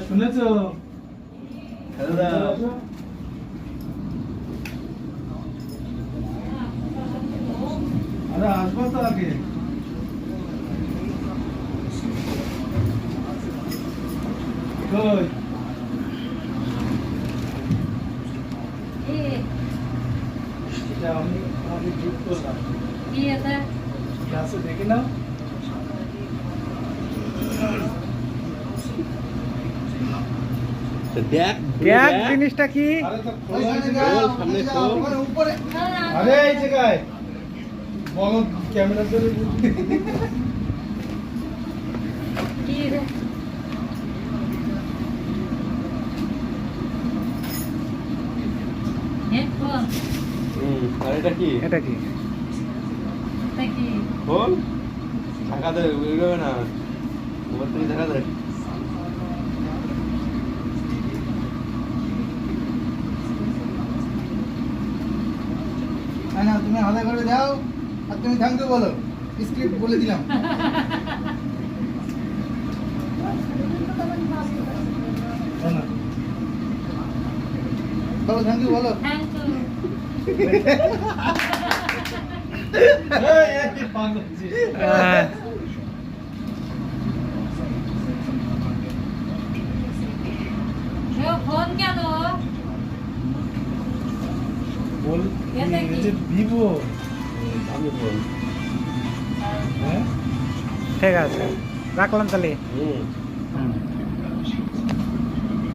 শুনেছো? আরে আসবো তো আগে। কই? এটা আমি ঠিক করলাম। কি এটা? ক্লাসে দেখে নাও। দেখ দেখ জিনিসটা কি? আরে তো সামনে খোল। উপরে। আরে এই জায়গায় বলো ক্যামেরা ধরে কি রে? হেডফোন। আর এটা কি? এটা কি? এটা কি? খোল। ঢাকা দে, বেরোবে না। ওপর থেকে ঢাকা দে। না তুমি আলাদা করে দাও আর তুমি থ্যাংক ইউ বলো, স্ক্রিপ্ট বলে দিলাম। বলো থ্যাংক ইউ বলো। Thank you. ফোন কেন? বল এটা কি? ভিভো। আমি বল। হ্যাঁ ঠিক আছে, রাখলাম তাহলে। হুম। হুম।